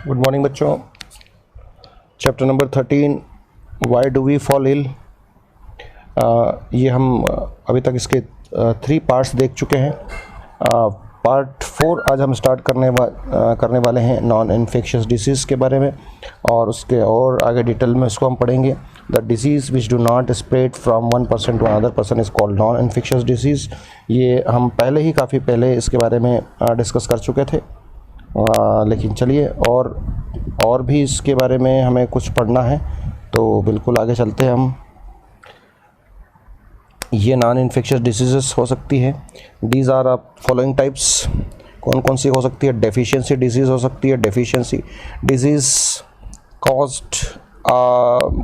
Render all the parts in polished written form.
Good morning बच्चों। Chapter number 13 why do we fall ill. ये हम अभी तक इसके 3 पार्ट्स देख चुके हैं। पार्ट 4 आज हम स्टार्ट करने वाले हैं नॉन इन्फेक्शियस डिसीज़ के बारे में, और उसके और आगे डिटेल में इसको हम पढ़ेंगे। The disease which do not spread from one person to another person is called non infectious disease. ये हम पहले ही काफ़ी पहले इसके बारे में डिस्कस कर चुके थे, लेकिन चलिए और भी इसके बारे में हमें कुछ पढ़ना है, तो बिल्कुल आगे चलते हैं हम। ये नॉन इन्फेक्शियस डिसीज़ेस हो सकती है। These are following types. कौन कौन सी हो सकती है? डेफिशिएंसी डिजीज़ हो सकती है। Deficiency disease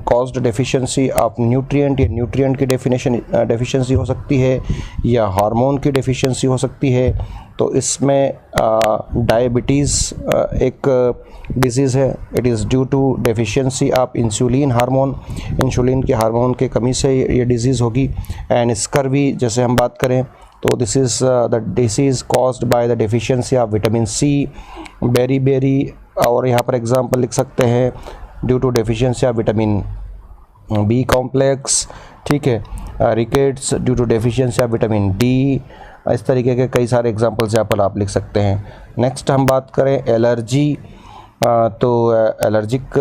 caused deficiency of nutrient या न्यूट्रिएंट की डेफिशिएंसी हो सकती है, या हार्मोन की डेफिशिएंसी हो सकती है। तो इसमें डायबिटीज़ एक डिजीज़ है। It is due to deficiency of insulin hormone. Insulin के हार्मोन के कमी से ये डिजीज़ होगी। एंड स्कर्वी जैसे हम बात करें तो this is the disease caused by the deficiency of vitamin C, beri, और यहाँ पर एग्जांपल लिख सकते हैं due to deficiency of vitamin B complex, ठीक है। Rickets due to deficiency of vitamin D. इस तरीके के कई सारे एग्जांपल्स यहाँ पर आप लिख सकते हैं। नेक्स्ट हम बात करें एलर्जी, तो एलर्जिक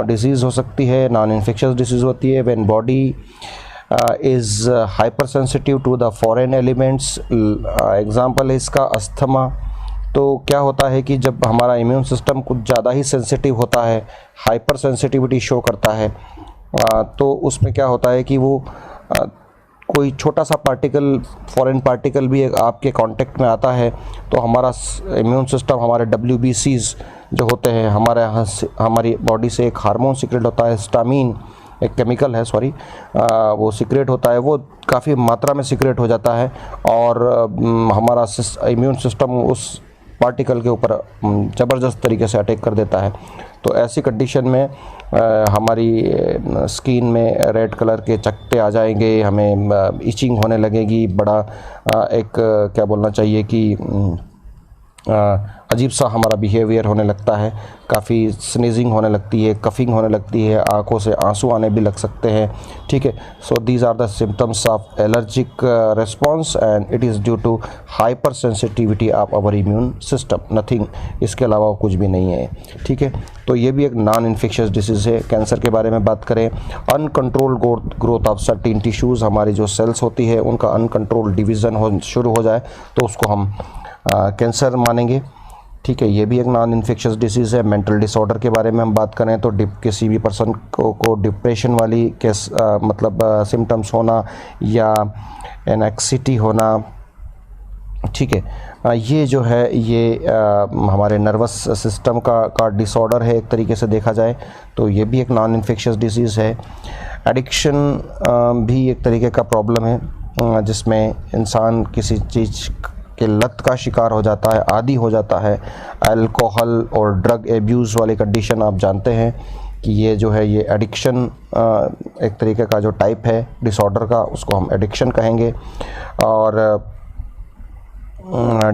डिसीज़ हो सकती है, नॉन इन्फेक्शियस डिसीज़ होती है when body is hypersensitive to the foreign elements. Example है इसका अस्थमा। तो क्या होता है कि जब हमारा इम्यून सिस्टम कुछ ज़्यादा ही सेंसिटिव होता है, हाइपर सेंसिटिविटी शो करता है, तो उसमें क्या होता है कि वो कोई छोटा सा पार्टिकल, फॉरेन पार्टिकल भी आपके कांटेक्ट में आता है तो हमारा इम्यून सिस्टम, हमारे WBCs जो होते हैं, हमारी बॉडी से एक हार्मोन सीक्रेट होता है, हिस्टामिन एक केमिकल है, वो सीक्रेट होता है, वो काफ़ी मात्रा में सीक्रेट हो जाता है, और हमारा इम्यून सिस्टम उस पार्टिकल के ऊपर ज़बरदस्त तरीके से अटैक कर देता है। तो ऐसी कंडीशन में हमारी स्किन में रेड कलर के चकत्ते आ जाएंगे, हमें इचिंग होने लगेगी, बड़ा एक क्या बोलना चाहिए कि अजीब सा हमारा बिहेवियर होने लगता है, काफ़ी स्नीजिंग होने लगती है, कफिंग होने लगती है, आंखों से आंसू आने भी लग सकते हैं, ठीक है। So these are the symptoms of allergic response and it is due to hypersensitivity of our immune system, nothing, इसके अलावा कुछ भी नहीं है, ठीक है। तो ये भी एक नॉन इन्फेक्शियस डिसीज़ है। कैंसर के बारे में बात करें, uncontrolled growth of certain tissues, हमारी जो सेल्स होती है उनका अनकंट्रोल्ड डिवीज़न शुरू हो जाए तो उसको हम कैंसर मानेंगे, ठीक है। ये भी एक नॉन इन्फेक्शियस डिसीज़ है। मेंटल डिसऑर्डर के बारे में हम बात करें तो किसी भी पर्सन को डिप्रेशन वाली मतलब सिम्टम्स होना या एनेक्सिटी होना, ठीक है, ये जो है ये हमारे नर्वस सिस्टम का डिसऑर्डर है एक तरीके से देखा जाए, तो ये भी एक नॉन इन्फेक्शियस डिसीज़ है। एडिक्शन भी एक तरीके का प्रॉब्लम है, जिसमें इंसान किसी चीज़ के लत का शिकार हो जाता है, आदी हो जाता है। अल्कोहल और ड्रग एब्यूज़ वाली कंडीशन आप जानते हैं कि ये जो है ये एडिक्शन एक तरीके का जो टाइप है डिसऑर्डर का, उसको हम एडिक्शन कहेंगे। और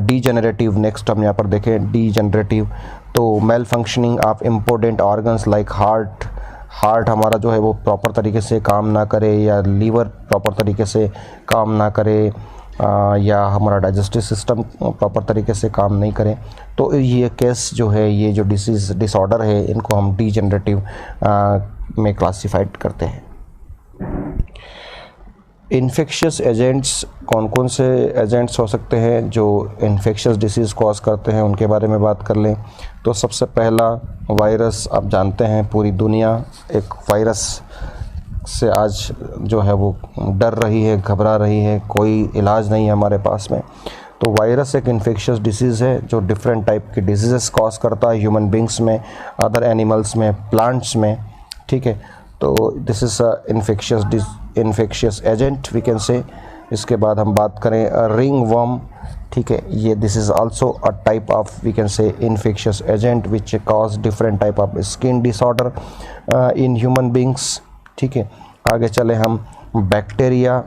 डीजेनरेटिव, नेक्स्ट हम यहाँ पर देखें डीजेनरेटिव, तो malfunctioning of important organs like heart हमारा जो है वो प्रॉपर तरीके से काम ना करे, या लीवर प्रॉपर तरीके से काम ना करे, या हमारा डाइजेस्टिव सिस्टम प्रॉपर तरीके से काम नहीं करें, तो ये केस जो है, ये जो डिसऑर्डर है, इनको हम डीजेनरेटिव में क्लासिफाइड करते हैं। इन्फेक्शियस एजेंट्स, कौन कौन से एजेंट्स हो सकते हैं जो इन्फेक्शियस डिसीज़ कॉज करते हैं, उनके बारे में बात कर लें तो सबसे पहला वायरस। आप जानते हैं पूरी दुनिया एक वायरस से आज जो है वो डर रही है, घबरा रही है, कोई इलाज नहीं है हमारे पास में। तो वायरस एक इन्फेक्शियस डिसीज़ है जो डिफरेंट टाइप के डिजीज़ कॉज करता है, ह्यूमन बींग्स में, अदर एनिमल्स में, प्लांट्स में, ठीक है। तो this is infectious agent we can say. इसके बाद हम बात करें रिंग वर्म, ठीक है, ये this is also a type of we can say infectious agent which cause different type of skin disorder in human beings, ठीक है। आगे चले हम बैक्टीरिया,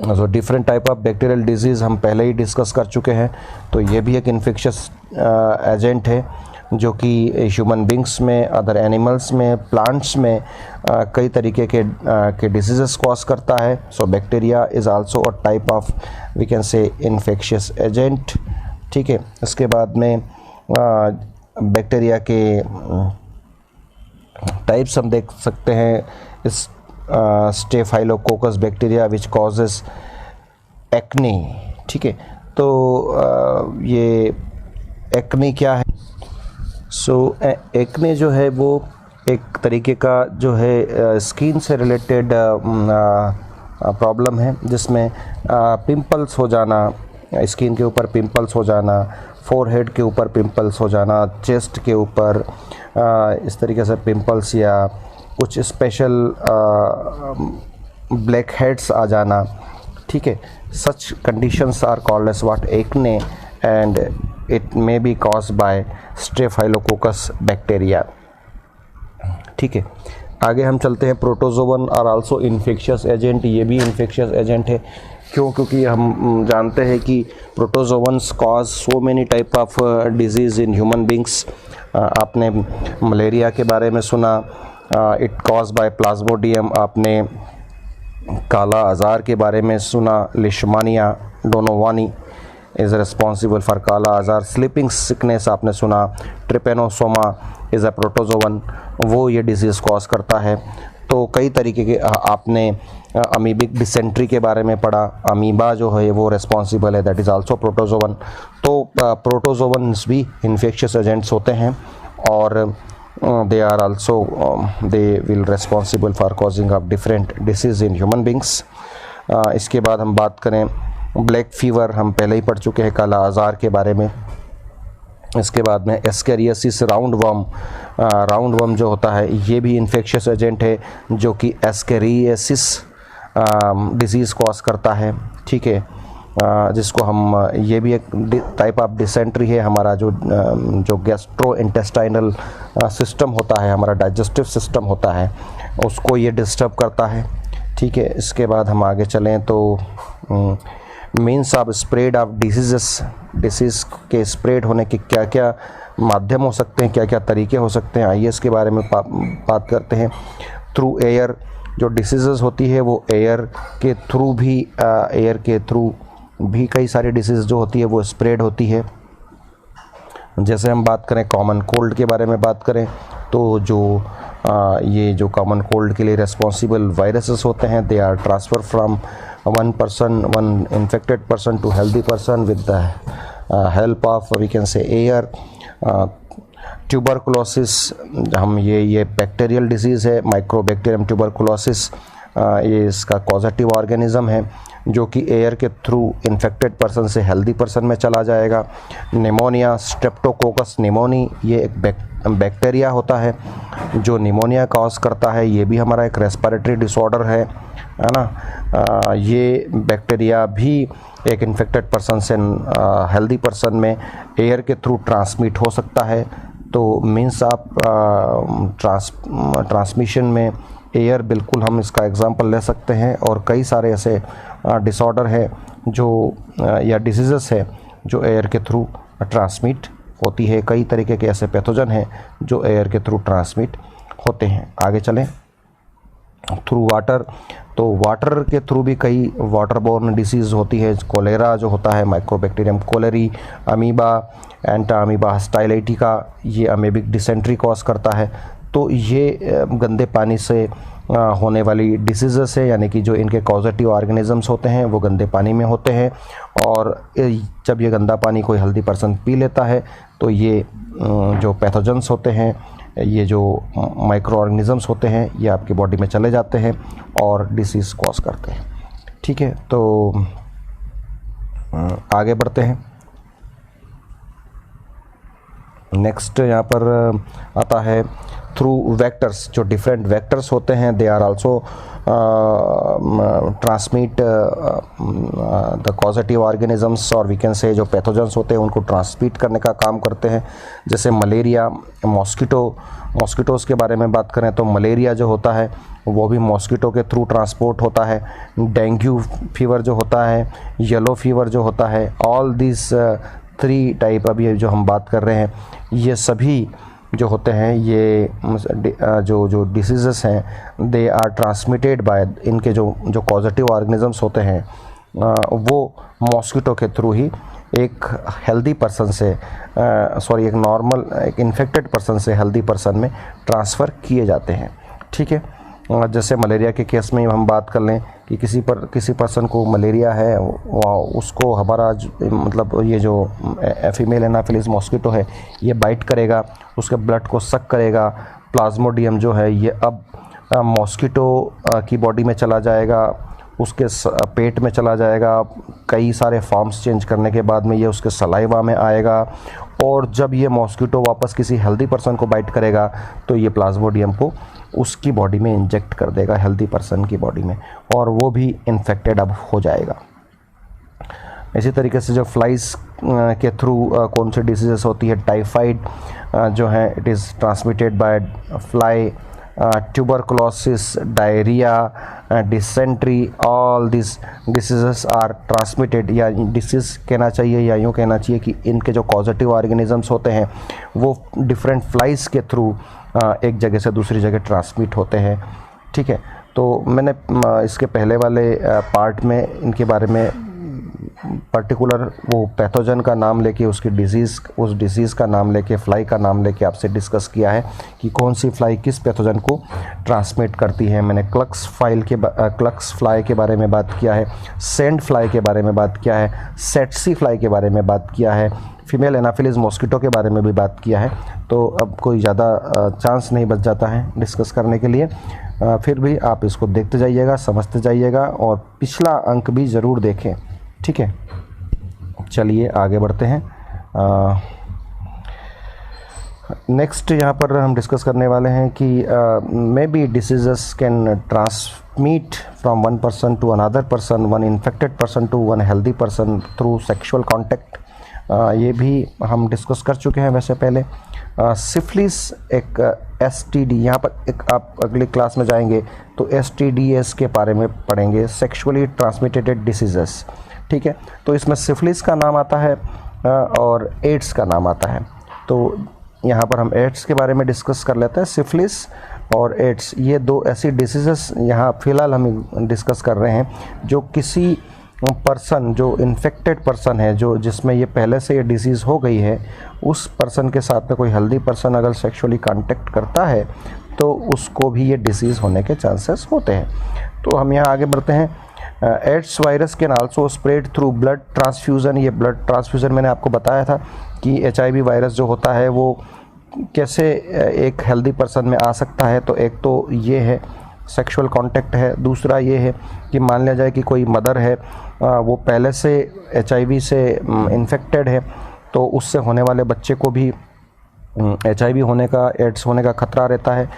जो different type of bacterial disease हम पहले ही डिस्कस कर चुके हैं, तो ये भी एक इन्फेक्शियस एजेंट है। जो कि ह्यूमन बींग्स में, अदर एनिमल्स में, प्लांट्स में कई तरीके के डिसीजेस कॉज करता है। So bacteria is also a type of we can say infectious agent. ठीक है, इसके बाद में बैक्टीरिया के टाइप्स हम देख सकते हैं। इस staphylococcus bacteria which causes acne. ठीक है, तो ये एक्ने क्या है? सो एक्ने जो है वो एक तरीके का जो है स्किन से रिलेटेड प्रॉब्लम है, जिसमें पिंपल्स हो जाना, स्किन के ऊपर पिंपल्स हो जाना, फोरहेड के ऊपर पिंपल्स हो जाना, चेस्ट के ऊपर इस तरीके से पिंपल्स या कुछ स्पेशल ब्लैक हेड्स आ जाना। ठीक है, such conditions are called as what acne and it may be caused by staphylococcus bacteria. ठीक है, आगे हम चलते हैं। Protozoan are also infectious agent. ये भी इन्फेक्शियस एजेंट है। क्यों? क्योंकि हम जानते हैं कि protozoans cause so many type of disease in human beings. आपने मलेरिया के बारे में सुना, इट कॉज बाय प्लाज्मोडियम। आपने काला आज़ार के बारे में सुना, लिशमानिया डोनोवानी इज़ रिस्पॉन्सिबल फॉर काला आज़ार। स्लीपिंग सिकनेस आपने सुना, ट्रिपेनोसोमा इज़ अ प्रोटोजोवन, वो ये डिजीज़ कॉज करता है। तो कई तरीके के आपने अमीबिक डिसेंट्री के बारे में पढ़ा, अमीबा जो है वो रिस्पॉन्सिबल है, दैट इज़ आल्सो प्रोटोजोवन। तो प्रोटोजोवन्स भी इन्फेक्शियस एजेंट्स होते हैं और they are also they will responsible for causing of different disease in human beings। इसके बाद हम बात करें ब्लैक फीवर, हम पहले ही पढ़ चुके हैं काला आज़ार के बारे में। इसके बाद में एस्केरियासिस राउंड वर्म जो होता है ये भी इन्फेक्शियस एजेंट है, जो कि एस्केरियासिस डिजीज़ कॉज करता है। ठीक है, जिसको हम ये भी एक टाइप ऑफ डिसेंट्री है। हमारा जो गैस्ट्रो इंटेस्टाइनल सिस्टम होता है, हमारा डाइजेस्टिव सिस्टम होता है, उसको ये डिस्टर्ब करता है। ठीक है, इसके बाद हम आगे चलें तो means of spread of disease के स्प्रेड होने के क्या क्या माध्यम हो सकते हैं, क्या क्या तरीके हो सकते हैं, आइए इसके बारे में बात करते हैं। थ्रू एयर जो डिसीज़ होती है वो एयर के थ्रू भी कई सारी डिसीज़ जो होती है वो स्प्रेड होती है। जैसे हम बात करें कॉमन कोल्ड के बारे में बात करें तो ये जो कॉमन कोल्ड के लिए रिस्पॉन्सिबल वायरसेस होते हैं, they are transfer from one infected person to healthy person with the help of we can say air. Tuberculosis, हम ये बैक्टीरियल डिजीज़ है, माइक्रोबैक्टीरियम ट्यूबरकुलोसिस, ये इसका कॉजेटिव ऑर्गेनिज्म है जो कि एयर के थ्रू इन्फेक्टेड पर्सन से हेल्दी पर्सन में चला जाएगा। निमोनिया, स्ट्रेप्टोकोकस निमोनी, ये एक बैक्टीरिया होता है जो निमोनिया कॉज करता है। ये भी हमारा एक रेस्पिरेटरी डिसऑर्डर है ना। ये बैक्टीरिया भी एक इन्फेक्टेड पर्सन से हेल्दी पर्सन में एयर के थ्रू ट्रांसमिट हो सकता है। तो मीन्स आप ट्रांसमिशन में एयर, बिल्कुल हम इसका एग्जांपल ले सकते हैं। और कई सारे ऐसे डिसऑर्डर है जो या डिसीज़ेस है जो एयर के थ्रू ट्रांसमिट होती है। कई तरीके के ऐसे पैथोजन हैं जो एयर के थ्रू ट्रांसमिट होते हैं। आगे चलें, थ्रू वाटर, तो वाटर के थ्रू भी कई वाटरबोर्न डिसीज़ होती है। कोलेरा जो होता है, माइक्रोबैक्टीरियम कोलेरी, अमीबा, एंटा अमीबा हस्टाइलेटिका, ये अमेबिक डिसेंट्री कॉज करता है। तो ये गंदे पानी से होने वाली डिसीज़ेस है, यानी कि जो इनके कॉजेटिव ऑर्गेनिजम्स होते हैं वो गंदे पानी में होते हैं। और जब ये गंदा पानी कोई हेल्दी पर्सन पी लेता है तो ये जो पैथोजेंस होते हैं, ये जो माइक्रो ऑर्गेनिजम्स होते हैं, ये आपकी बॉडी में चले जाते हैं और डिसीज़ कॉज करते हैं। ठीक है, तो आगे बढ़ते हैं। नेक्स्ट यहाँ पर आता है थ्रू वेक्टर्स, जो डिफरेंट वेक्टर्स होते हैं, they are also transmit the causative organisms, और वी कैन से जो पैथोजेंस होते हैं उनको ट्रांसमिट करने का काम करते हैं। जैसे मलेरिया, मॉस्किटोज़ के बारे में बात करें तो मलेरिया जो होता है वो भी मॉस्किटो के थ्रू ट्रांसपोर्ट होता है। डेंगू फीवर जो होता है, येलो फीवर जो होता है, ऑल दिस 3 टाइप अभी जो हम बात कर रहे हैं, ये सभी जो होते हैं, ये जो डिसीज़ेस हैं, दे आर ट्रांसमिटेड बाय, इनके जो पॉजिटिव ऑर्गेनिजम्स होते हैं वो मॉस्किटो के थ्रू ही एक हेल्दी पर्सन से एक नॉर्मल, एक इन्फेक्टेड पर्सन से हेल्दी पर्सन में ट्रांसफ़र किए जाते हैं। ठीक है, जैसे मलेरिया के केस में हम बात कर लें कि किसी पर्सन को मलेरिया है, उसको हमारा मतलब ये जो फीमेल एनाफिलिस मॉस्किटो है ये बाइट करेगा, उसके ब्लड को सक करेगा, प्लाज्मोडियम जो है ये अब मॉस्किटो की बॉडी में चला जाएगा, उसके पेट में चला जाएगा, कई सारे फॉर्म्स चेंज करने के बाद में ये उसके सलाइवा में आएगा, और जब ये मॉस्किटो वापस किसी हेल्दी पर्सन को बाइट करेगा तो ये प्लाज्मोडियम को उसकी बॉडी में इंजेक्ट कर देगा, हेल्दी पर्सन की बॉडी में, और वो भी इन्फेक्टेड अब हो जाएगा। इसी तरीके से जो फ्लाइज के थ्रू कौन सी डिसीज़ेस होती है, टाइफाइड जो है it is transmitted by fly, tuberculosis, diarrhoea, dysentery, all this diseases are transmitted, या डिसीज़ कहना चाहिए या यूँ कहना चाहिए कि इनके जो पॉजिटिव ऑर्गेनिजम्स होते हैं वो डिफरेंट फ्लाइज के थ्रू एक जगह से दूसरी जगह ट्रांसमिट होते हैं। ठीक है, तो मैंने इसके पहले वाले पार्ट में इनके बारे में पर्टिकुलर वो पैथोजन का नाम लेके, उस डिज़ीज़ का नाम लेके, फ्लाई का नाम लेके आपसे डिस्कस किया है कि कौन सी फ्लाई किस पैथोजन को ट्रांसमिट करती है। मैंने क्लक्स फ्लाई के बारे में बात किया है, सेंड फ्लाई के बारे में बात किया है, सेट्सी फ्लाई के बारे में बात किया है, फीमेल एनाफिलिस मॉस्किटो के बारे में भी बात किया है। तो अब कोई ज़्यादा चांस नहीं बच जाता है डिस्कस करने के लिए, फिर भी आप इसको देखते जाइएगा, समझते जाइएगा, और पिछला अंक भी ज़रूर देखें। ठीक है, चलिए आगे बढ़ते हैं। नेक्स्ट यहाँ पर हम डिस्कस करने वाले हैं कि may be diseases can transmit from one person to another person, one infected person to one healthy person through sexual contact. ये भी हम डिस्कस कर चुके हैं वैसे पहले। सिफिलिस एक STD, यहाँ पर एक आप अगली क्लास में जाएंगे तो STDs के बारे में पढ़ेंगे, सेक्सुअली ट्रांसमिटेड डिसीजेस। ठीक है, तो इसमें सिफिलिस का नाम आता है और एड्स का नाम आता है। तो यहाँ पर हम एड्स के बारे में डिस्कस कर लेते हैं। सिफिलिस और एड्स ये दो ऐसी डिसीजेस यहाँ फ़िलहाल हम डिस्कस कर रहे हैं जो किसी पर्सन, जो इन्फेक्टेड पर्सन है, जो जिसमें ये पहले से ये डिसीज़ हो गई है, उस पर्सन के साथ में कोई हेल्दी पर्सन अगर सेक्सुअली कांटेक्ट करता है तो उसको भी ये डिसीज़ होने के चांसेस होते हैं। तो हम यहाँ आगे बढ़ते हैं। AIDS virus can also spread through blood transfusion. ये ब्लड ट्रांसफ्यूज़न मैंने आपको बताया था कि HIV वायरस जो होता है वो कैसे एक हेल्दी पर्सन में आ सकता है। तो एक तो ये है सेक्सुअल कांटेक्ट है, दूसरा ये है कि मान लिया जाए कि कोई मदर है, वो पहले से HIV से इन्फेक्टेड है, तो उससे होने वाले बच्चे को भी HIV होने का, एड्स होने का खतरा रहता है।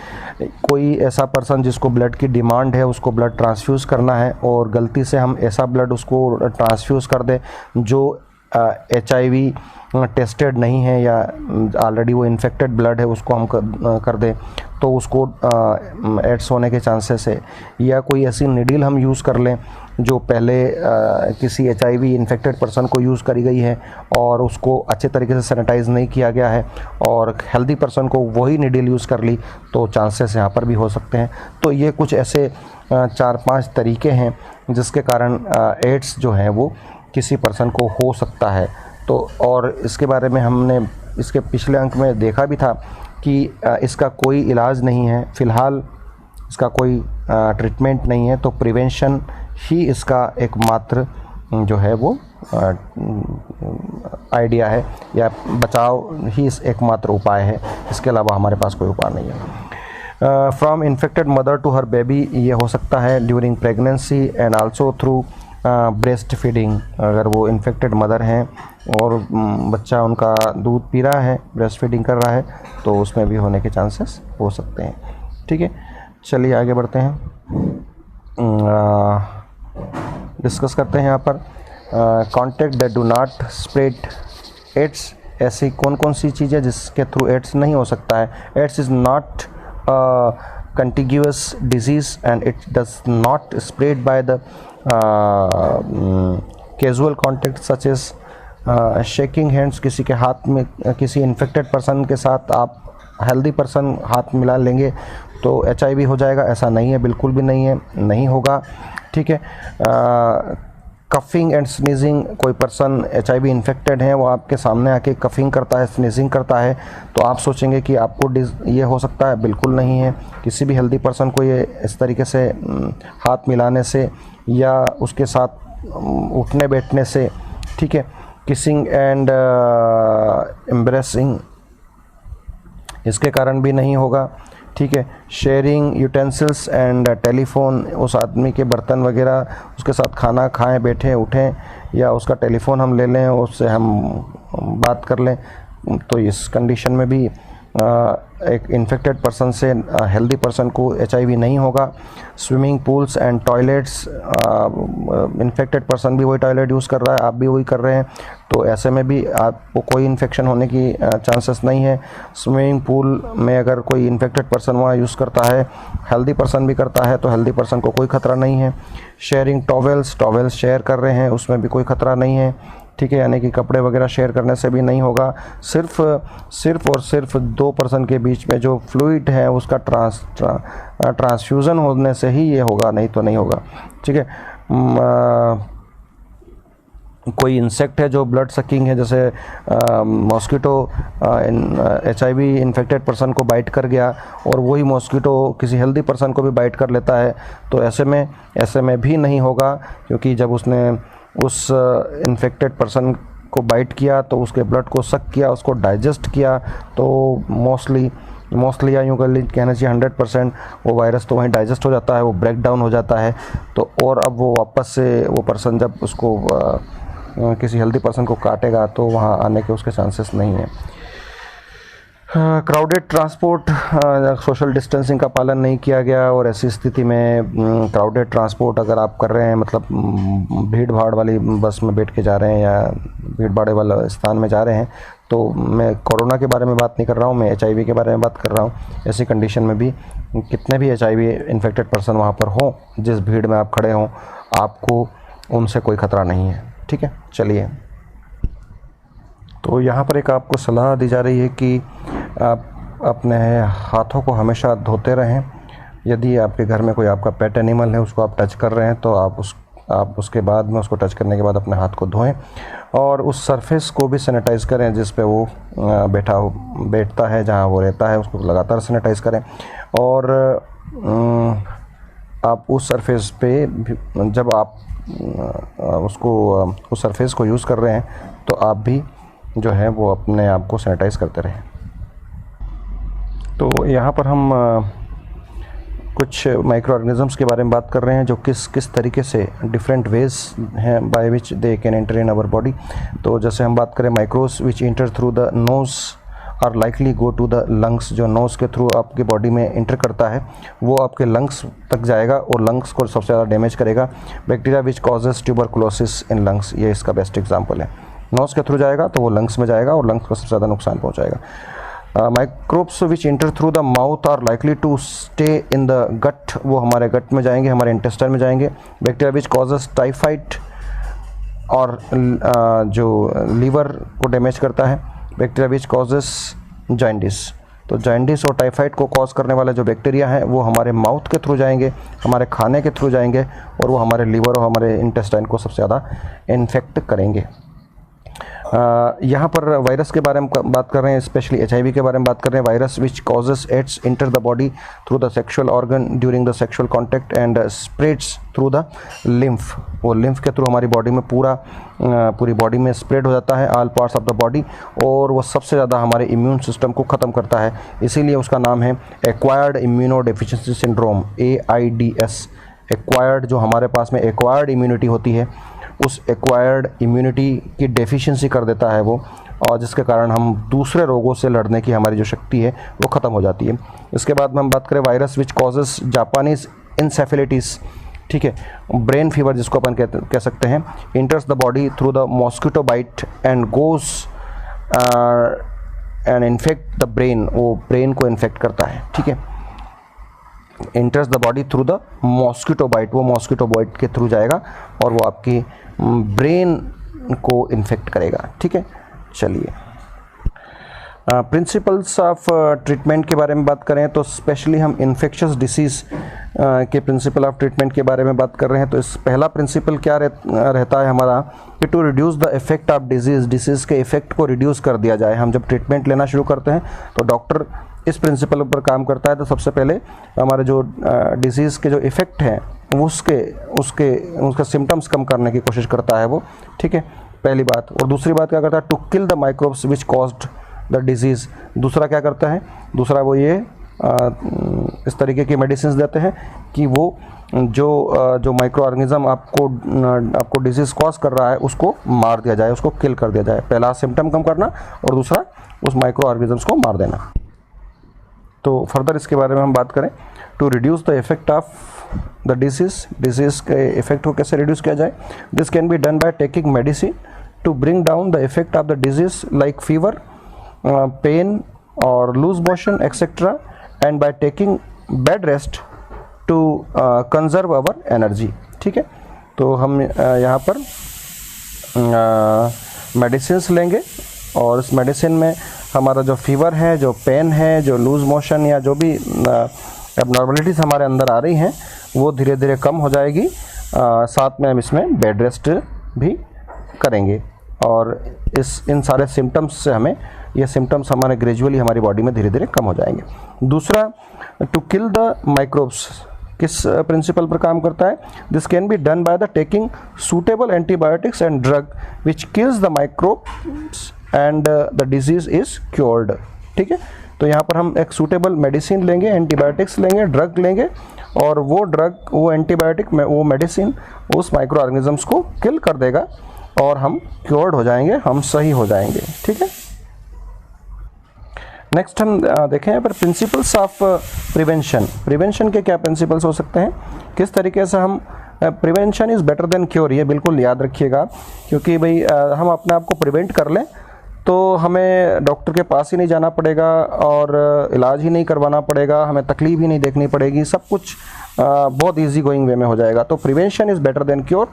कोई ऐसा पर्सन जिसको ब्लड की डिमांड है, उसको ब्लड ट्रांसफ्यूज़ करना है और गलती से हम ऐसा ब्लड उसको ट्रांसफ्यूज़ कर दें जो HIV टेस्टेड नहीं है या ऑलरेडी वो इन्फेक्टेड ब्लड है, उसको हम कर दें तो उसको एड्स होने के चांसेस है। या कोई ऐसी निडल हम यूज़ कर लें जो पहले किसी HIV इन्फेक्टेड पर्सन को यूज़ करी गई है और उसको अच्छे तरीके से सैनिटाइज़ नहीं किया गया है और हेल्दी पर्सन को वही निडल यूज़ कर ली, तो चांसेस यहाँ पर भी हो सकते हैं। तो ये कुछ ऐसे 4-5 तरीके हैं जिसके कारण एड्स जो है वो किसी पर्सन को हो सकता है। तो और इसके बारे में हमने इसके पिछले अंक में देखा भी था कि इसका कोई इलाज नहीं है, फ़िलहाल इसका कोई ट्रीटमेंट नहीं है, तो प्रिवेंशन ही इसका एकमात्र जो है वो आइडिया है या बचाव ही इस एकमात्र उपाय है। इसके अलावा हमारे पास कोई उपाय नहीं है। From infected mother to her baby ये हो सकता है during pregnancy and also through breast feeding. अगर वो इन्फेक्टेड मदर हैं और बच्चा उनका दूध पी रहा है, ब्रेस्ट फीडिंग कर रहा है, तो उसमें भी होने के चांसेस हो सकते हैं। ठीक है, चलिए आगे बढ़ते हैं, डिस्कस करते हैं यहाँ पर contact that do not spread AIDS. ऐसी कौन कौन सी चीज़ें जिसके थ्रू एड्स नहीं हो सकता है। AIDS is not contiguous disease and it does not spread by the casual contact such as shaking hands, किसी के हाथ में, किसी इन्फेक्टेड पर्सन के साथ आप हेल्दी पर्सन हाथ मिला लेंगे तो HIV हो जाएगा, ऐसा नहीं है, बिल्कुल भी नहीं है, नहीं होगा। ठीक है। कफिंग एंड स्नीजिंग, कोई पर्सन HIV इन्फेक्टेड है, वो आपके सामने आके कफिंग करता है, स्नीजिंग करता है, तो आप सोचेंगे कि आपको ये हो सकता है, बिल्कुल नहीं है। किसी भी हेल्दी पर्सन को ये इस तरीके से हाथ मिलाने से या उसके साथ उठने बैठने से, ठीक है, किसिंग एंड एम्ब्रेसिंग, इसके कारण भी नहीं होगा। ठीक है। शेयरिंग यूटेंसिल्स एंड टेलीफोन, उस आदमी के बर्तन वगैरह, उसके साथ खाना खाएं, बैठें, उठें, या उसका टेलीफोन हम ले लें, उससे हम बात कर लें, तो इस कंडीशन में भी एक इन्फेक्टेड पर्सन से हेल्दी पर्सन को HIV नहीं होगा। Swimming pools and toilets, infected person भी वही टॉयलेट यूज़ कर रहा है, आप भी वही कर रहे हैं, तो ऐसे में भी आपको कोई इन्फेक्शन होने की चांसेस नहीं है। स्विमिंग पूल में अगर कोई इन्फेक्टेड पर्सन वहाँ यूज़ करता है, हेल्दी पर्सन भी करता है, तो हेल्दी पर्सन को कोई ख़तरा नहीं है। शेयरिंग टॉवेल्स शेयर कर रहे हैं, उसमें भी कोई ख़तरा नहीं है। ठीक है, यानी कि कपड़े वगैरह शेयर करने से भी नहीं होगा। सिर्फ और सिर्फ 2 पर्सन के बीच में जो फ्लूइड है उसका ट्रांसफ्यूज़न होने से ही ये होगा, नहीं तो नहीं होगा। ठीक है। कोई इंसेक्ट है जो ब्लड सकिंग है, जैसे मॉस्किटो HIV इन्फेक्टेड पर्सन को बाइट कर गया और वही मॉस्किटो किसी हेल्दी पर्सन को भी बाइट कर लेता है, तो ऐसे में भी नहीं होगा, क्योंकि जब उसने उस इन्फेक्टेड पर्सन को बाइट किया तो उसके ब्लड को सक किया, उसको डाइजेस्ट किया, तो मोस्टली या यूँ कहना चाहिए 100% वो वायरस तो वहीं डाइजेस्ट हो जाता है, वो ब्रेक डाउन हो जाता है। तो और अब वो वापस से वो पर्सन जब उसको किसी हेल्दी पर्सन को काटेगा तो वहाँ आने के उसके चांसेस नहीं हैं। क्राउडेड ट्रांसपोर्ट, सोशल डिस्टेंसिंग का पालन नहीं किया गया, और ऐसी स्थिति में क्राउडेड ट्रांसपोर्ट अगर आप कर रहे हैं, मतलब भीड़ भाड़ वाली बस में बैठ के जा रहे हैं या भीड़ भाड़ वाला स्थान में जा रहे हैं, तो मैं कोरोना के बारे में बात नहीं कर रहा हूँ, मैं HIV के बारे में बात कर रहा हूँ। ऐसी कंडीशन में भी कितने भी HIV इन्फेक्टेड पर्सन वहाँ पर हों, जिस भीड़ में आप खड़े हों, आपको उनसे कोई ख़तरा नहीं है। ठीक है। चलिए, तो यहाँ पर एक आपको सलाह दी जा रही है कि आप अपने हाथों को हमेशा धोते रहें। यदि आपके घर में कोई आपका पेट एनिमल है, उसको आप टच कर रहे हैं, तो आप उसके बाद में उसको टच करने के बाद अपने हाथ को धोएं, और उस सरफेस को भी सैनिटाइज़ करें जिस पे वो बैठता है, जहाँ वो रहता है, उसको लगातार सैनिटाइज़ करें। और आप उस सरफेस पे जब आप उस सरफेस को यूज़ कर रहे हैं, तो आप भी जो है वो अपने आप को सैनिटाइज़ करते रहें। तो यहाँ पर हम कुछ माइक्रो ऑर्गेनिजम्स के बारे में बात कर रहे हैं जो किस तरीके से डिफरेंट वेज हैं by which they can enter in our body. तो जैसे हम बात करें micros which enter through the nose are likely go to the lungs, जो नोज़ के थ्रू आपकी बॉडी में इंटर करता है वो आपके लंग्स तक जाएगा और लंग्स को सबसे ज़्यादा डैमेज करेगा। Bacteria which causes tuberculosis in lungs, ये इसका बेस्ट एग्जाम्पल है। नोज़ के थ्रू जाएगा तो वो लंग्स में जाएगा और लंग्स को सबसे ज़्यादा नुकसान पहुँचाएगा। Microbes which enter through the mouth are likely to stay in the gut, वो हमारे गट में जाएंगे, हमारे इंटेस्टाइन में जाएंगे। बैक्टीरिया विच कॉजेज टाइफाइड और जो लीवर को डैमेज करता है। बैक्टीरिया विच कॉजेज जॉन्डिस, तो जॉन्डिस और टाइफाइड को कॉज करने वाले जो बैक्टीरिया हैं वो हमारे माउथ के थ्रू जाएंगे, हमारे खाने के थ्रू जाएंगे और वो हमारे लीवर और हमारे इंटेस्टाइन को सबसे ज़्यादा इन्फेक्ट करेंगे। यहाँ पर वायरस के बारे में बात कर रहे हैं, स्पेशली HIV के बारे में बात कर रहे हैं। Virus which causes AIDS enter the body through the sexual organ during the sexual contact and spreads through the lymph, वो लिम्फ के थ्रू हमारी बॉडी में पूरी बॉडी में स्प्रेड हो जाता है, all parts of the body, और वो सबसे ज़्यादा हमारे इम्यून सिस्टम को ख़त्म करता है। इसीलिए उसका नाम है acquired immuno deficiency syndrome, AIDS। Acquired, जो हमारे पास में एक्वायर्ड इम्यूनिटी होती है, उस एक्वायर्ड इम्यूनिटी की डेफिशिएंसी कर देता है वो, और जिसके कारण हम दूसरे रोगों से लड़ने की हमारी जो शक्ति है वो ख़त्म हो जाती है। इसके बाद में हम बात करें virus which causes Japanese encephalitis, ठीक है, ब्रेन फीवर जिसको अपन कह सकते हैं, enters the body through the mosquito bite and goes and infect the brain, वो ब्रेन को इन्फेक्ट करता है। ठीक है, enters the body through the mosquito bite, वो मॉस्किटो बाइट के थ्रू जाएगा और वो आपकी ब्रेन को इन्फेक्ट करेगा। ठीक है, चलिए प्रिंसिपल्स ऑफ ट्रीटमेंट के बारे में बात करें तो स्पेशली हम इन्फेक्शियस डिसीज़ के प्रिंसिपल ऑफ ट्रीटमेंट के बारे में बात कर रहे हैं। तो इस पहला प्रिंसिपल क्या रहता है हमारा कि to reduce the effect of disease के इफेक्ट को रिड्यूस कर दिया जाए। हम जब ट्रीटमेंट लेना शुरू करते हैं तो डॉक्टर इस प्रिंसिपल पर काम करता है। तो सबसे पहले हमारे जो डिजीज़ के जो इफ़ेक्ट हैं उसका सिम्टम्स कम करने की कोशिश करता है वो। ठीक है, पहली बात। और दूसरी बात क्या करता है, to kill the microbes which caused the disease. दूसरा क्या करता है, दूसरा वो ये इस तरीके की मेडिसिन देते हैं कि वो जो माइक्रो ऑर्गेनिज्म आपको डिजीज़ कॉज कर रहा है उसको मार दिया जाए, उसको किल कर दिया जाए। पहला सिम्टम कम करना और दूसरा उस माइक्रो ऑर्गेनिजम्स को मार देना। तो फर्दर इसके बारे में हम बात करें, to reduce the effect of the disease के इफेक्ट को कैसे रिड्यूस किया जाए। This can be done by taking medicine to bring down the effect of the disease like fever, pain और loose motion etcetera, and by taking bed rest to conserve our energy. ठीक है, तो हम यहाँ पर medicines लेंगे और इस मेडिसिन में हमारा जो फीवर है, जो पेन है, जो लूज मोशन या जो भी एबनॉर्मलिटीज़ हमारे अंदर आ रही हैं वो धीरे धीरे कम हो जाएगी। साथ में हम इसमें बेड रेस्ट भी करेंगे और इन सारे सिम्टम्स से ये सिम्टम्स हमारे ग्रेजुअली हमारी बॉडी में धीरे धीरे कम हो जाएंगे। दूसरा, टू किल द माइक्रोब्स किस प्रिंसिपल पर काम करता है। This can be done by the taking suitable antibiotics and drug which kills the microbes and the disease is cured. ठीक है, तो यहाँ पर हम एक सूटेबल मेडिसिन लेंगे, एंटीबायोटिक्स लेंगे, ड्रग लेंगे और वो ड्रग, वो एंटीबायोटिक, वो मेडिसिन उस माइक्रो ऑर्गेनिजम्स को किल कर देगा और हम क्योर्ड हो जाएंगे, हम सही हो जाएंगे। ठीक है, नेक्स्ट हम देखें यहाँ पर प्रिंसिपल्स ऑफ प्रिवेंशन। प्रिवेंशन के क्या प्रिंसिपल्स हो सकते हैं, किस तरीके से हम prevention is better than cure, ये बिल्कुल याद रखिएगा, क्योंकि भाई हम अपने आप को प्रिवेंट कर लें तो हमें डॉक्टर के पास ही नहीं जाना पड़ेगा और इलाज ही नहीं करवाना पड़ेगा, हमें तकलीफ ही नहीं देखनी पड़ेगी, सब कुछ बहुत इजी गोइंग वे में हो जाएगा। तो prevention is better than cure.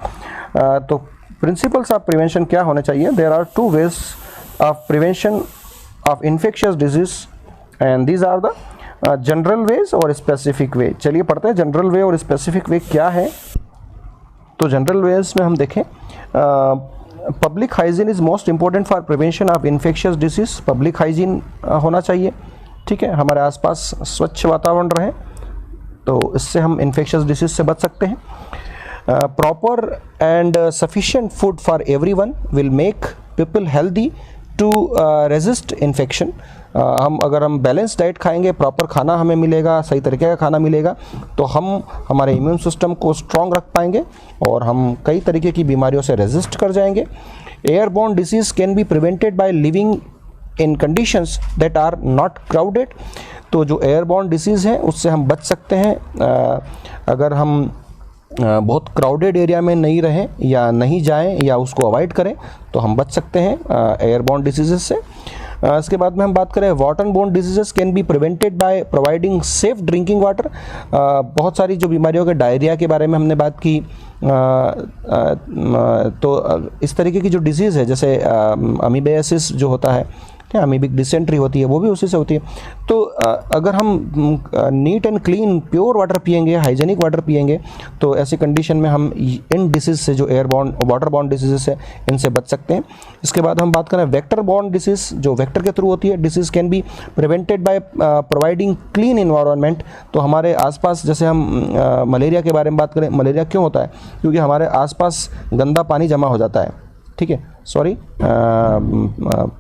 तो प्रिंसिपल्स ऑफ प्रिवेंशन क्या होने चाहिए, there are two ways of prevention of infectious disease and these are the general ways और स्पेसिफिक वे। चलिए पढ़ते हैं जनरल वे और स्पेसिफिक वे क्या है। तो जनरल वेज में हम देखें, public hygiene is most important for prevention of infectious disease. Public hygiene होना चाहिए। ठीक है, हमारे आसपास स्वच्छ वातावरण रहे तो इससे हम इन्फेक्शियस डिसीज़ से बच सकते हैं। Proper and sufficient food for everyone will make people healthy to resist infection. अगर हम बैलेंस डाइट खाएंगे, प्रॉपर खाना हमें मिलेगा, सही तरीके का खाना मिलेगा, तो हम हमारे इम्यून सिस्टम को स्ट्रॉन्ग रख पाएंगे और हम कई तरीके की बीमारियों से रेजिस्ट कर जाएंगे। Airborne disease can be prevented by living in conditions that are not crowded. तो जो एयरबोर्न डिसीज़ है उससे हम बच सकते हैं अगर हम बहुत क्राउडेड एरिया में नहीं रहें या नहीं जाएं या उसको अवॉइड करें तो हम बच सकते हैं एयरबोर्न डिसीजेस से। इसके बाद में हम बात करें water borne diseases can be prevented by providing safe drinking water. बहुत सारी जो बीमारियों के डायरिया के बारे में हमने बात की, तो इस तरीके की जो डिजीज़ है जैसे अमीबियासिस जो होता है, अमीबिक डिसेंट्री होती है, वो भी उसी से होती है। तो अगर हम neat and clean pure water पिएंगे, हाइजेनिक वाटर पिएंगे, तो ऐसी कंडीशन में हम इन डिसीज़ से जो एयरबॉर्न वाटर बॉर्न डिसीज़ है इनसे बच सकते हैं। इसके बाद हम बात करें वेक्टर बॉर्न डिसीज़, जो वेक्टर के थ्रू होती है। Disease can be prevented by providing clean environment. तो हमारे आसपास, जैसे हम मलेरिया के बारे में बात करें, मलेरिया क्यों होता है? क्योंकि हमारे आसपास गंदा पानी जमा हो जाता है। ठीक है,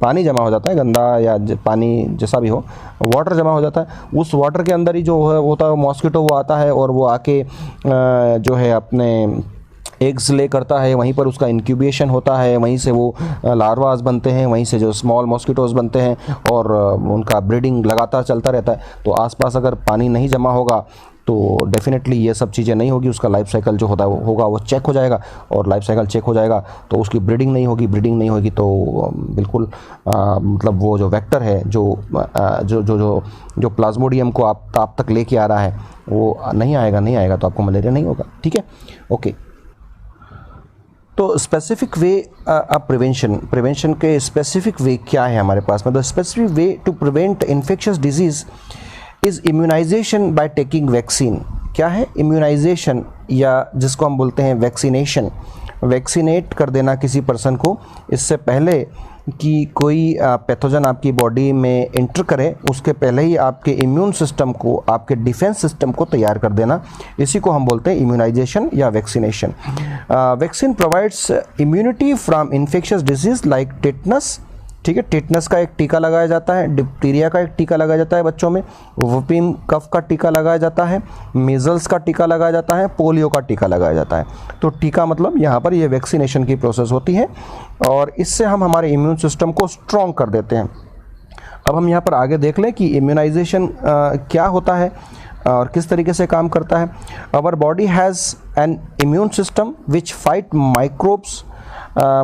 पानी जमा हो जाता है, गंदा या पानी जैसा भी हो, वाटर जमा हो जाता है। उस वाटर के अंदर ही जो है होता है मॉस्किटो, वो आता है और वो आके जो है अपने एग्स ले करता है, वहीं पर उसका इंक्यूबेशन होता है, वहीं से वो लार्वास बनते हैं, वहीं से जो स्मॉल मॉस्किटोज़ बनते हैं और उनका ब्रीडिंग लगातार चलता रहता है। तो आसपास अगर पानी नहीं जमा होगा तो डेफिनेटली ये सब चीज़ें नहीं होगी, उसका लाइफ साइकिल जो होगा वो चेक हो जाएगा, और लाइफ साइकिल चेक हो जाएगा तो उसकी ब्रीडिंग नहीं होगी तो बिल्कुल मतलब वो जो वेक्टर है जो प्लाज्मोडियम को आप तक लेके आ रहा है वो नहीं आएगा तो आपको मलेरिया नहीं होगा। ठीक है, ओके। तो स्पेसिफिक वे प्रिवेंशन के स्पेसिफिक वे क्या है हमारे पास में? The specific way to prevent infectious disease is immunisation by taking vaccine. क्या है इम्यूनाइजेशन, या जिसको हम बोलते हैं वैक्सीनेशन। वैक्सीनेट कर देना किसी पर्सन को इससे पहले कि कोई पैथोजन आपकी बॉडी में इंटर करे, उसके पहले ही आपके इम्यून सिस्टम को, आपके डिफेंस सिस्टम को तैयार कर देना, इसी को हम बोलते हैं इम्यूनाइजेशन या vaccination. Vaccine provides immunity from infectious disease like tetanus. ठीक है, टेटनस का एक टीका लगाया जाता है, डिप्टीरिया का एक टीका लगाया जाता है बच्चों में, वुपिंग कफ का टीका लगाया जाता है, मीजल्स का टीका लगाया जाता है, पोलियो का टीका लगाया जाता है। तो टीका मतलब यहाँ पर ये वैक्सीनेशन की प्रोसेस होती है और इससे हम हमारे इम्यून सिस्टम को स्ट्रॉन्ग कर देते हैं। अब हम यहाँ पर आगे देख लें कि इम्यूनाइजेशन क्या होता है और किस तरीके से काम करता है। Our body has an immune system which fight microbes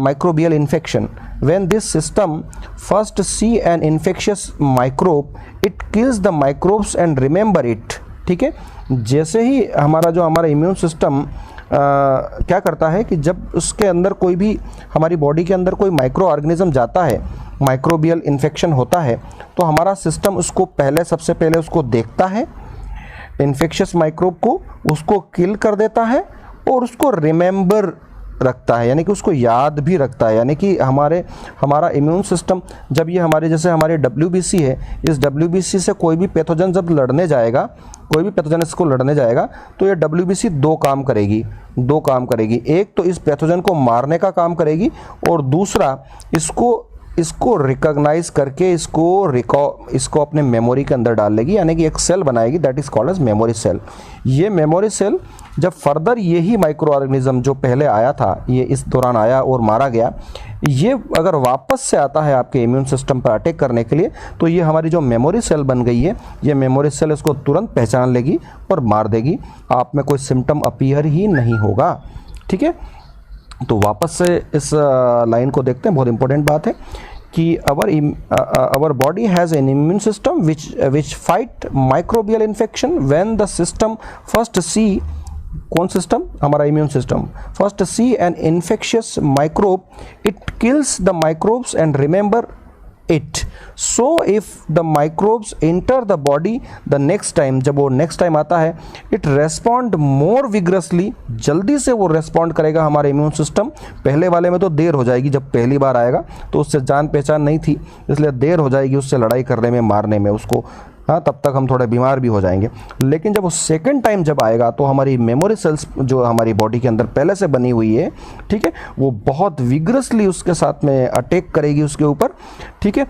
microbial infection. When this system first see an infectious microbe, it kills the microbes and remember it. ठीक है, जैसे ही हमारा इम्यून सिस्टम क्या करता है कि जब उसके अंदर कोई भी, हमारी बॉडी के अंदर कोई माइक्रो ऑर्गेनिज्म जाता है, माइक्रोबियल इन्फेक्शन होता है, तो हमारा सिस्टम उसको सबसे पहले उसको देखता है, इन्फेक्शियस माइक्रोब को, उसको किल कर देता है और उसको रिमेंबर रखता है, यानी कि उसको याद भी रखता है। यानी कि हमारा इम्यून सिस्टम जब ये जैसे हमारे WBC है, इस WBC से कोई भी पैथोजन जब लड़ने जाएगा, कोई भी पैथोजन इसको लड़ने जाएगा, तो ये WBC दो काम करेगी। एक तो इस पैथोजन को मारने का काम करेगी और दूसरा इसको रिकॉग्नाइज करके इसको अपने मेमोरी के अंदर डाल लेगी, यानी कि एक सेल बनाएगी, that is called as memory cell. ये मेमोरी सेल जब फर्दर यही माइक्रो ऑर्गेनिज्म जो पहले आया था, ये इस दौरान आया और मारा गया, ये अगर वापस से आता है आपके इम्यून सिस्टम पर अटैक करने के लिए, तो ये हमारी जो मेमोरी सेल बन गई है, ये मेमोरी सेल इसको तुरंत पहचान लेगी और मार देगी। आप में कोई सिम्टम अपीयर ही नहीं होगा। ठीक है, तो वापस से इस लाइन को देखते हैं, बहुत इंपॉर्टेंट बात है कि our body has an immune system which fight microbial infection when the system first see, कौन सिस्टम? हमारा immune system first see an infectious microbe, it kills the microbes and remember it. So if the microbes enter the body the next time, जब वो next time आता है, it respond more vigorously, जल्दी से वो respond करेगा हमारा immune system. पहले वाले में तो देर हो जाएगी, जब पहली बार आएगा तो उससे जान पहचान नहीं थी, इसलिए देर हो जाएगी उससे लड़ाई करने में, मारने में उसको, हाँ, तब तक हम थोड़े बीमार भी हो जाएंगे। लेकिन जब वो सेकंड टाइम जब आएगा तो हमारी मेमोरी सेल्स जो हमारी बॉडी के अंदर पहले से बनी हुई है, ठीक है, वो बहुत विग्रसली उसके साथ में अटैक करेगी उसके ऊपर, ठीक है,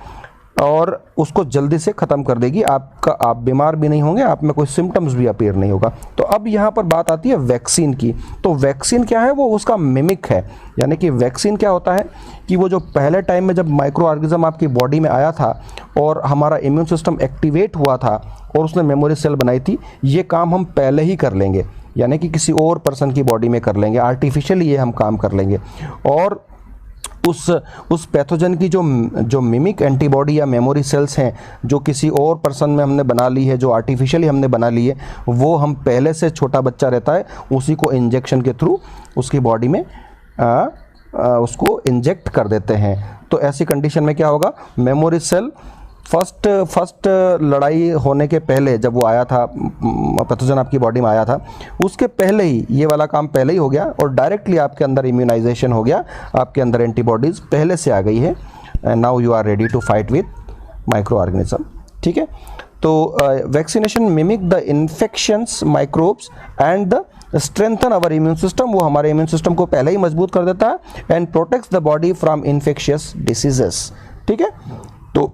और उसको जल्दी से ख़त्म कर देगी। आप बीमार भी नहीं होंगे, आप में कोई सिम्टम्स भी अपीयर नहीं होगा। तो अब यहाँ पर बात आती है वैक्सीन की। तो वैक्सीन क्या है? वो उसका मिमिक है। यानी कि वैक्सीन क्या होता है कि वो जो पहले टाइम में जब माइक्रो ऑर्गेनिज्म आपकी बॉडी में आया था और हमारा इम्यून सिस्टम एक्टिवेट हुआ था और उसने मेमोरी सेल बनाई थी, ये काम हम पहले ही कर लेंगे, यानी कि किसी और पर्सन की बॉडी में कर लेंगे, आर्टिफिशियली ये हम काम कर लेंगे। और उस पैथोजन की जो मिमिक एंटीबॉडी या मेमोरी सेल्स हैं, जो किसी और पर्सन में हमने बना ली है, जो आर्टिफिशियली हमने बना ली है, वो हम पहले से, छोटा बच्चा रहता है, उसी को इंजेक्शन के थ्रू उसकी बॉडी में उसको इंजेक्ट कर देते हैं। तो ऐसी कंडीशन में क्या होगा? मेमोरी सेल फर्स्ट लड़ाई होने के पहले, जब वो आया था, पैथोजन आपकी बॉडी में आया था, उसके पहले ही ये वाला काम पहले ही हो गया और डायरेक्टली आपके अंदर इम्यूनाइजेशन हो गया, आपके अंदर एंटीबॉडीज़ पहले से आ गई है, and now you are ready to fight with microorganism. ठीक है, तो vaccination mimic the infections microbes and the strengthen our immune system, वो हमारे इम्यून सिस्टम को पहले ही मजबूत कर देता है, and protects the body from infectious diseases. ठीक है, तो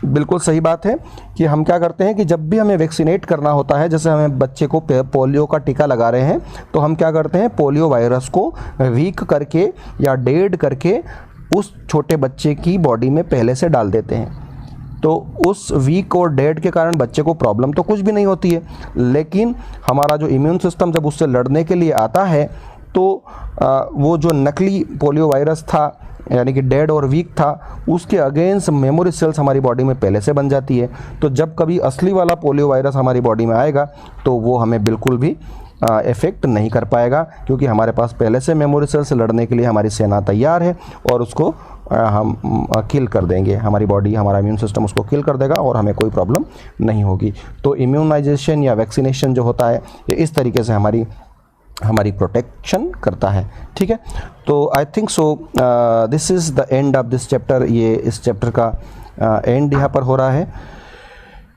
बिल्कुल सही बात है कि हम क्या करते हैं कि जब भी हमें वैक्सीनेट करना होता है, जैसे हमें बच्चे को पोलियो का टीका लगा रहे हैं, तो हम क्या करते हैं, पोलियो वायरस को वीक करके या डेड करके उस छोटे बच्चे की बॉडी में पहले से डाल देते हैं। तो उस वीक और डेड के कारण बच्चे को प्रॉब्लम तो कुछ भी नहीं होती है, लेकिन हमारा जो इम्यून सिस्टम जब उससे लड़ने के लिए आता है, तो वो जो नकली पोलियो वायरस था, यानी कि डेड और वीक था, उसके अगेंस्ट मेमोरी सेल्स हमारी बॉडी में पहले से बन जाती है। तो जब कभी असली वाला पोलियो वायरस हमारी बॉडी में आएगा तो वो हमें बिल्कुल भी इफ़ेक्ट नहीं कर पाएगा, क्योंकि हमारे पास पहले से मेमोरी सेल से लड़ने के लिए हमारी सेना तैयार है और उसको हम किल कर देंगे, हमारी बॉडी, हमारा इम्यून सिस्टम उसको किल कर देगा और हमें कोई प्रॉब्लम नहीं होगी। तो इम्यूनाइजेशन या वैक्सीनेशन जो होता है ये इस तरीके से हमारी प्रोटेक्शन करता है। ठीक है, तो I think so this is the end of this chapter. ये इस चैप्टर का एंड यहाँ पर हो रहा है।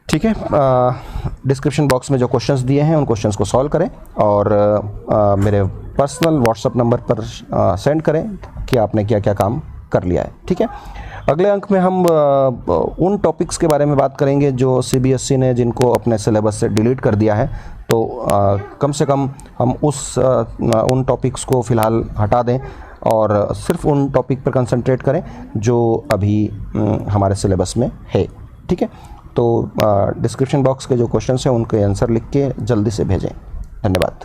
ठीक है, डिस्क्रिप्शन बॉक्स में जो क्वेश्चंस दिए हैं उन क्वेश्चंस को सॉल्व करें और मेरे पर्सनल व्हाट्सएप नंबर पर सेंड करें कि आपने क्या क्या काम कर लिया है। ठीक है, अगले अंक में हम उन टॉपिक्स के बारे में बात करेंगे जो सीबीएसई ने जिनको अपने सिलेबस से डिलीट कर दिया है, तो कम से कम हम उन टॉपिक्स को फ़िलहाल हटा दें और सिर्फ उन टॉपिक पर कंसंट्रेट करें जो अभी हमारे सिलेबस में है। ठीक है, तो डिस्क्रिप्शन बॉक्स के जो क्वेश्चंस हैं उनके आंसर लिख के जल्दी से भेजें। धन्यवाद।